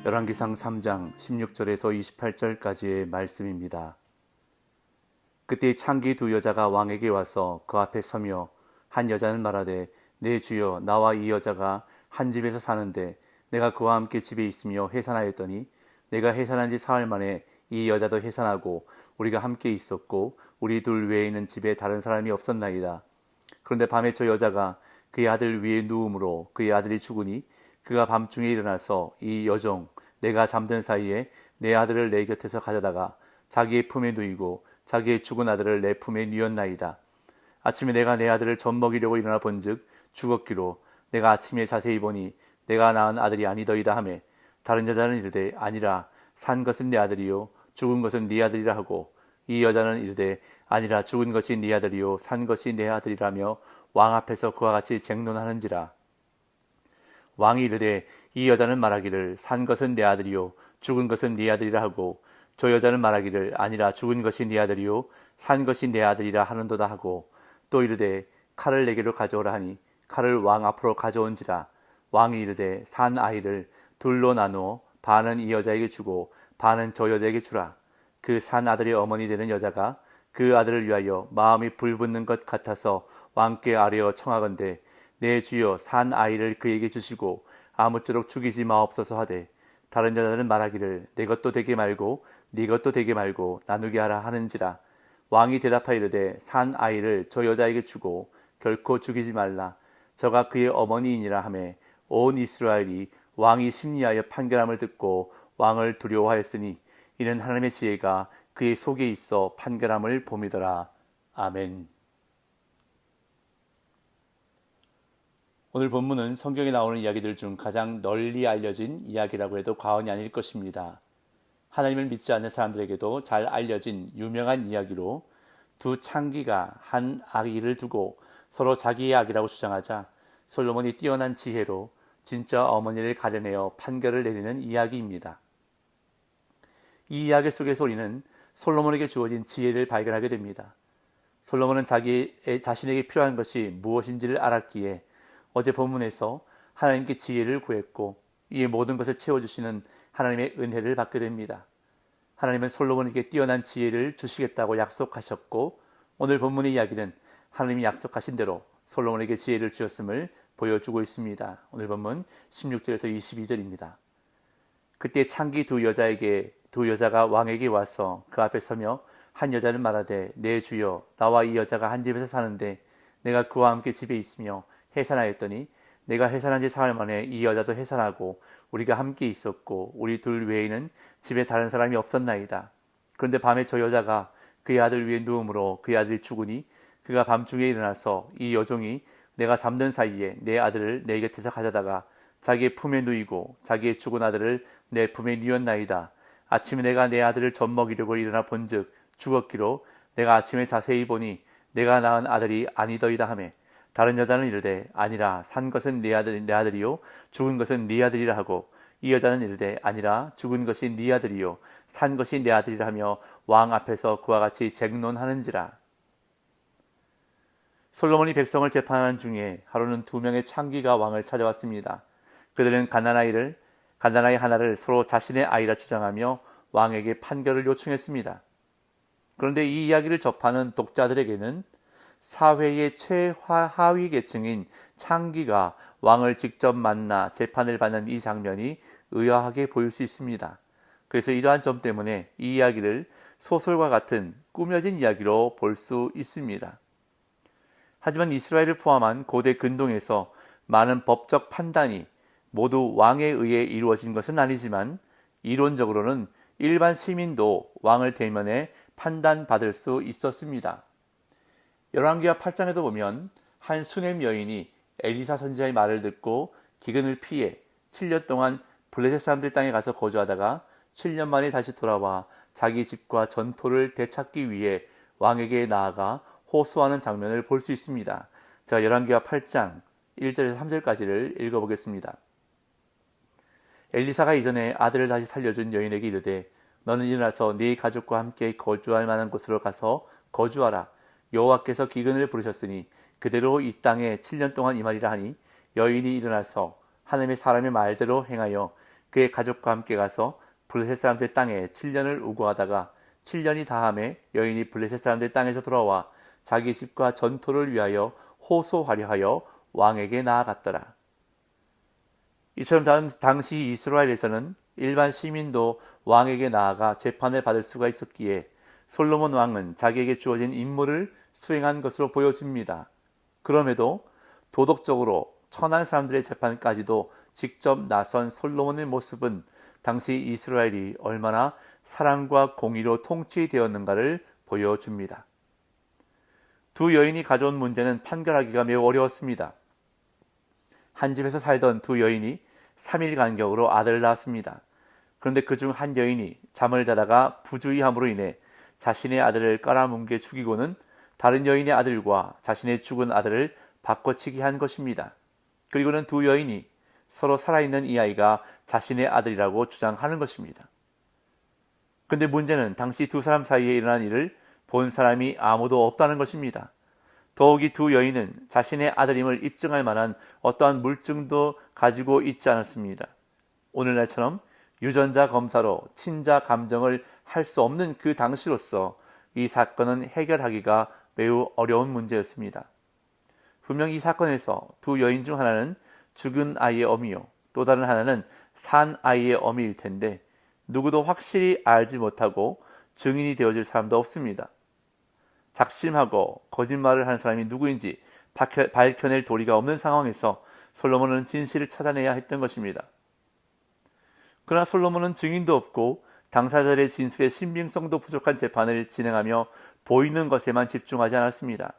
열왕기상 3장 16절에서 28절까지의 말씀입니다. 그때 창기 두 여자가 왕에게 와서 그 앞에 서며 한 여자는 말하되 내 주여 나와 이 여자가 한 집에서 사는데 내가 그와 함께 집에 있으며 해산하였더니 내가 해산한 지 사흘 만에 이 여자도 해산하고 우리가 함께 있었고 우리 둘 외에는 집에 다른 사람이 없었나이다. 그런데 밤에 저 여자가 그의 아들 위에 누움으로 그의 아들이 죽으니 그가 밤중에 일어나서 이 여종 내가 잠든 사이에 내 아들을 내 곁에서 가져다가 자기의 품에 누이고 자기의 죽은 아들을 내 품에 누였나이다. 아침에 내가 내 아들을 젖먹이려고 일어나 본즉 죽었기로 내가 아침에 자세히 보니 내가 낳은 아들이 아니더이다 하매 다른 여자는 이르되 아니라 산 것은 내 아들이요 죽은 것은 네 아들이라 하고 이 여자는 이르되 아니라 죽은 것이 네 아들이요 산 것이 내 아들이라며 왕 앞에서 그와 같이 쟁론하는지라. 왕이 이르되 이 여자는 말하기를 산 것은 내 아들이요 죽은 것은 네 아들이라 하고 저 여자는 말하기를 아니라 죽은 것이 네 아들이요 산 것이 내 아들이라 하는도다 하고 또 이르되 칼을 내게로 가져오라 하니 칼을 왕 앞으로 가져온지라. 왕이 이르되 산 아이를 둘로 나누어 반은 이 여자에게 주고 반은 저 여자에게 주라. 그 산 아들의 어머니 되는 여자가 그 아들을 위하여 마음이 불붙는 것 같아서 왕께 아뢰어 청하건대 내 주여 산 아이를 그에게 주시고 아무쪼록 죽이지 마옵소서 하되 다른 여자는 말하기를 내 것도 되게 말고 네 것도 되게 말고 나누게 하라 하는지라. 왕이 대답하여 이르되 산 아이를 저 여자에게 주고 결코 죽이지 말라. 저가 그의 어머니이니라 하매 온 이스라엘이 왕이 심리하여 판결함을 듣고 왕을 두려워하였으니 이는 하나님의 지혜가 그의 속에 있어 판결함을 봄이더라. 아멘. 오늘 본문은 성경에 나오는 이야기들 중 가장 널리 알려진 이야기라고 해도 과언이 아닐 것입니다. 하나님을 믿지 않는 사람들에게도 잘 알려진 유명한 이야기로 두 창기가 한 아기를 두고 서로 자기의 아기라고 주장하자 솔로몬이 뛰어난 지혜로 진짜 어머니를 가려내어 판결을 내리는 이야기입니다. 이 이야기 속에서 우리는 솔로몬에게 주어진 지혜를 발견하게 됩니다. 솔로몬은 자신에게 필요한 것이 무엇인지를 알았기에 어제 본문에서 하나님께 지혜를 구했고 이 모든 것을 채워주시는 하나님의 은혜를 받게 됩니다. 하나님은 솔로몬에게 뛰어난 지혜를 주시겠다고 약속하셨고 오늘 본문의 이야기는 하나님이 약속하신 대로 솔로몬에게 지혜를 주셨음을 보여주고 있습니다. 오늘 본문 16절에서 22절입니다. 그때 창기 두 여자가 왕에게 와서 그 앞에 서며 한 여자는 말하되 내 주여 나와 이 여자가 한 집에서 사는데 내가 그와 함께 집에 있으며 해산하였더니 내가 해산한 지 사흘 만에 이 여자도 해산하고 우리가 함께 있었고 우리 둘 외에는 집에 다른 사람이 없었나이다. 그런데 밤에 저 여자가 그의 아들 위에 누움으로 그의 아들이 죽으니 그가 밤중에 일어나서 이 여종이 내가 잠든 사이에 내 아들을 내 곁에서 가져다가 자기의 품에 누이고 자기의 죽은 아들을 내 품에 누였나이다. 아침에 내가 내 아들을 젖먹이려고 일어나 본즉 죽었기로 내가 아침에 자세히 보니 내가 낳은 아들이 아니더이다 하매 다른 여자는 이르되 아니라 산 것은 내 아들이요 죽은 것은 네 아들이라 하고 이 여자는 이르되 아니라 죽은 것이 네 아들이요 산 것이 내 아들이라 하며 왕 앞에서 그와 같이 쟁론하는지라. 솔로몬이 백성을 재판하는 중에 하루는 두 명의 창기가 왕을 찾아왔습니다. 그들은 갓난아이 하나를 서로 자신의 아이라 주장하며 왕에게 판결을 요청했습니다. 그런데 이 이야기를 접하는 독자들에게는 사회의 최하위 계층인 창기가 왕을 직접 만나 재판을 받는 이 장면이 의아하게 보일 수 있습니다. 그래서 이러한 점 때문에 이 이야기를 소설과 같은 꾸며진 이야기로 볼 수 있습니다. 하지만 이스라엘을 포함한 고대 근동에서 많은 법적 판단이 모두 왕에 의해 이루어진 것은 아니지만 이론적으로는 일반 시민도 왕을 대면해 판단받을 수 있었습니다. 열왕기하 8장에도 보면 한 수넴 여인이 엘리사 선지자의 말을 듣고 기근을 피해 7년 동안 블레셋 사람들 땅에 가서 거주하다가 7년 만에 다시 돌아와 자기 집과 전토를 되찾기 위해 왕에게 나아가 호소하는 장면을 볼 수 있습니다. 제가 열왕기하 8장 1절에서 3절까지를 읽어보겠습니다. 엘리사가 이전에 아들을 다시 살려준 여인에게 이르되 너는 일어나서 네 가족과 함께 거주할 만한 곳으로 가서 거주하라. 여호와께서 기근을 부르셨으니 그대로 이 땅에 7년 동안 임하리라 하니 여인이 일어나서 하나님의 사람의 말대로 행하여 그의 가족과 함께 가서 블레셋 사람들 땅에 7년을 우거하다가 7년이 다함에 여인이 블레셋 사람들 땅에서 돌아와 자기 집과 전토를 위하여 호소하려 하여 왕에게 나아갔더라. 이처럼 당시 이스라엘에서는 일반 시민도 왕에게 나아가 재판을 받을 수가 있었기에 솔로몬 왕은 자기에게 주어진 임무를 수행한 것으로 보여집니다. 그럼에도 도덕적으로 천한 사람들의 재판까지도 직접 나선 솔로몬의 모습은 당시 이스라엘이 얼마나 사랑과 공의로 통치되었는가를 보여줍니다. 두 여인이 가져온 문제는 판결하기가 매우 어려웠습니다. 한 집에서 살던 두 여인이 3일 간격으로 아들을 낳았습니다. 그런데 그중 한 여인이 잠을 자다가 부주의함으로 인해 자신의 아들을 깔아뭉개 죽이고는 다른 여인의 아들과 자신의 죽은 아들을 바꿔치기 한 것입니다. 그리고는 두 여인이 서로 살아있는 이 아이가 자신의 아들이라고 주장하는 것입니다. 그런데 문제는 당시 두 사람 사이에 일어난 일을 본 사람이 아무도 없다는 것입니다. 더욱이 두 여인은 자신의 아들임을 입증할 만한 어떠한 물증도 가지고 있지 않았습니다. 오늘날처럼 유전자 검사로 친자 감정을 할 수 없는 그 당시로서 이 사건은 해결하기가 매우 어려운 문제였습니다. 분명 이 사건에서 두 여인 중 하나는 죽은 아이의 어미요, 또 다른 하나는 산 아이의 어미일 텐데 누구도 확실히 알지 못하고 증인이 되어줄 사람도 없습니다. 작심하고 거짓말을 하는 사람이 누구인지 밝혀낼 도리가 없는 상황에서 솔로몬은 진실을 찾아내야 했던 것입니다. 그러나 솔로몬은 증인도 없고 당사자들의 진술의 신빙성도 부족한 재판을 진행하며 보이는 것에만 집중하지 않았습니다.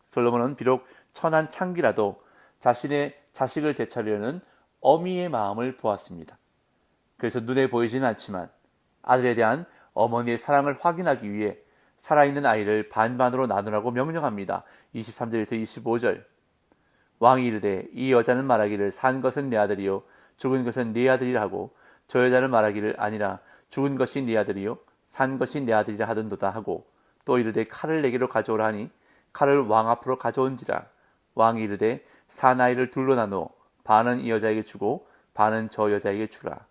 솔로몬은 비록 천한 창기라도 자신의 자식을 되찾으려는 어미의 마음을 보았습니다. 그래서 눈에 보이지는 않지만 아들에 대한 어머니의 사랑을 확인하기 위해 살아있는 아이를 반반으로 나누라고 명령합니다. 23절에서 25절. 왕이 이르되 이 여자는 말하기를 산 것은 내 아들이요 죽은 것은 네 아들이라 하고 저 여자는 말하기를 아니라 죽은 것이 네 아들이요 산 것이 내 아들이라 하던도다 하고 또 이르되 칼을 내게로 가져오라 하니 칼을 왕 앞으로 가져온지라. 왕이 이르되 산 아이를 둘로 나누어 반은 이 여자에게 주고 반은 저 여자에게 주라.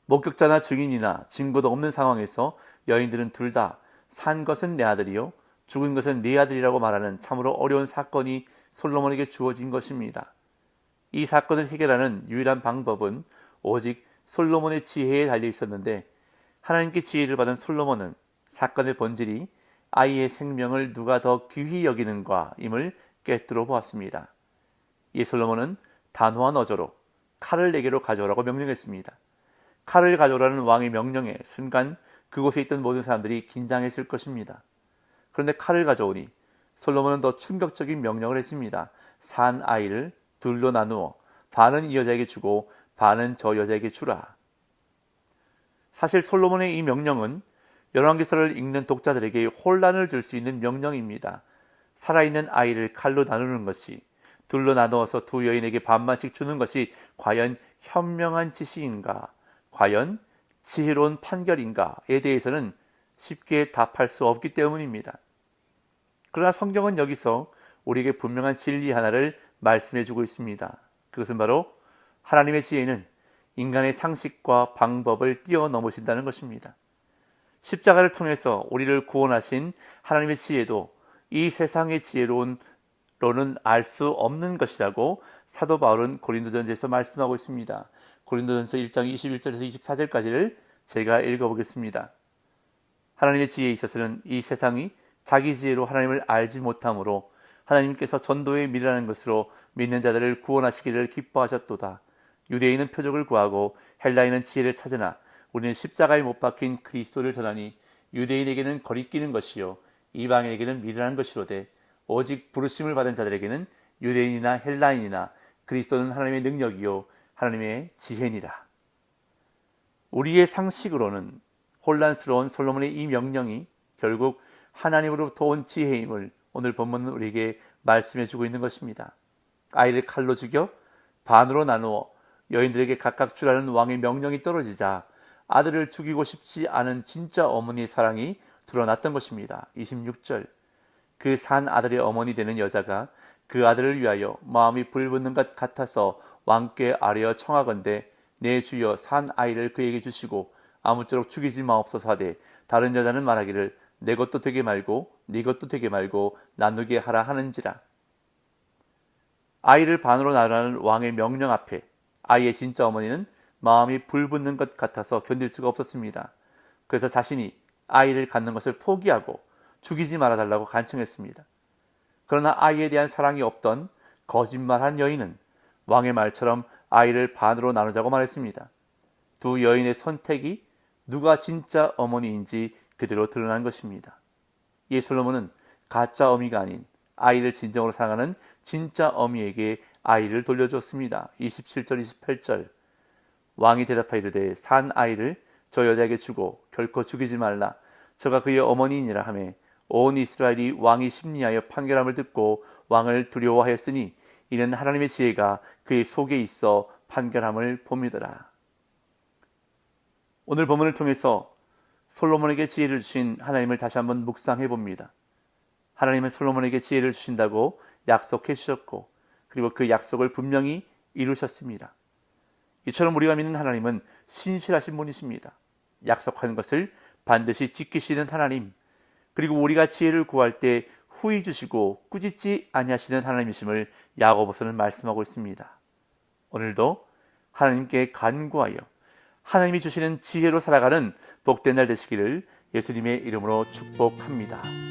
목격자나 증인이나 증거도 없는 상황에서 여인들은 둘 다 산 것은 내 아들이요 죽은 것은 네 아들이라고 말하는 참으로 어려운 사건이 솔로몬에게 주어진 것입니다. 이 사건을 해결하는 유일한 방법은 오직 솔로몬의 지혜에 달려 있었는데 하나님께 지혜를 받은 솔로몬은 사건의 본질이 아이의 생명을 누가 더 귀히 여기는가임을 꿰뚫어 보았습니다. 이 솔로몬은 단호한 어조로 칼을 내게로 가져오라고 명령했습니다. 칼을 가져오라는 왕의 명령에 순간 그곳에 있던 모든 사람들이 긴장했을 것입니다. 그런데 칼을 가져오니 솔로몬은 더 충격적인 명령을 했습니다. 산 아이를 둘로 나누어 반은 이 여자에게 주고 반은 저 여자에게 주라. 사실 솔로몬의 이 명령은 열왕기서를 읽는 독자들에게 혼란을 줄 수 있는 명령입니다. 살아있는 아이를 칼로 나누는 것이, 둘로 나누어서 두 여인에게 반반씩 주는 것이 과연 현명한 지시인가, 과연 지혜로운 판결인가에 대해서는 쉽게 답할 수 없기 때문입니다. 그러나 성경은 여기서 우리에게 분명한 진리 하나를 말씀해주고 있습니다. 그것은 바로 하나님의 지혜는 인간의 상식과 방법을 뛰어넘으신다는 것입니다. 십자가를 통해서 우리를 구원하신 하나님의 지혜도 이 세상의 지혜로는 알 수 없는 것이라고 사도 바울은 고린도전서에서 말씀하고 있습니다. 고린도전서 1장 21절에서 24절까지를 제가 읽어보겠습니다. 하나님의 지혜에 있어서는 이 세상이 자기 지혜로 하나님을 알지 못하므로 하나님께서 전도의 미라는 것으로 믿는 자들을 구원하시기를 기뻐하셨도다. 유대인은 표적을 구하고 헬라인은 지혜를 찾으나 우리는 십자가에 못 박힌 그리스도를 전하니 유대인에게는 거리끼는 것이요 이방인에게는 미련한 것이로되 오직 부르심을 받은 자들에게는 유대인이나 헬라인이나 그리스도는 하나님의 능력이요 하나님의 지혜니라. 우리의 상식으로는 혼란스러운 솔로몬의 이 명령이 결국 하나님으로부터 온 지혜임을 오늘 본문은 우리에게 말씀해주고 있는 것입니다. 아이를 칼로 죽여 반으로 나누어 여인들에게 각각 주라는 왕의 명령이 떨어지자 아들을 죽이고 싶지 않은 진짜 어머니의 사랑이 드러났던 것입니다. 26절. 그 산 아들의 어머니 되는 여자가 그 아들을 위하여 마음이 불붙는 것 같아서 왕께 아뢰어 청하건대 내 주여 산 아이를 그에게 주시고 아무쪼록 죽이지 마옵소서 하되 다른 여자는 말하기를 내 것도 되게 말고 네 것도 되게 말고 나누게 하라 하는지라. 아이를 반으로 나누라는 왕의 명령 앞에 아이의 진짜 어머니는 마음이 불붙는 것 같아서 견딜 수가 없었습니다. 그래서 자신이 아이를 갖는 것을 포기하고 죽이지 말아달라고 간청했습니다. 그러나 아이에 대한 사랑이 없던 거짓말한 여인은 왕의 말처럼 아이를 반으로 나누자고 말했습니다. 두 여인의 선택이 누가 진짜 어머니인지 그대로 드러난 것입니다. 이 솔로몬은 가짜 어미가 아닌 아이를 진정으로 사랑하는 진짜 어미에게 아이를 돌려줬습니다. 27절 28절. 왕이 대답하여 이르되 산 아이를 저 여자에게 주고 결코 죽이지 말라. 저가 그의 어머니이니라 하매 온 이스라엘이 왕이 심리하여 판결함을 듣고 왕을 두려워하였으니 이는 하나님의 지혜가 그의 속에 있어 판결함을 봅니다라. 오늘 본문을 통해서 솔로몬에게 지혜를 주신 하나님을 다시 한번 묵상해 봅니다. 하나님은 솔로몬에게 지혜를 주신다고 약속해 주셨고 그리고 그 약속을 분명히 이루셨습니다. 이처럼 우리가 믿는 하나님은 신실하신 분이십니다. 약속한 것을 반드시 지키시는 하나님, 그리고 우리가 지혜를 구할 때 후히 주시고 꾸짖지 아니하시는 하나님이심을 야고보서는 말씀하고 있습니다. 오늘도 하나님께 간구하여 하나님이 주시는 지혜로 살아가는 복된 날 되시기를 예수님의 이름으로 축복합니다.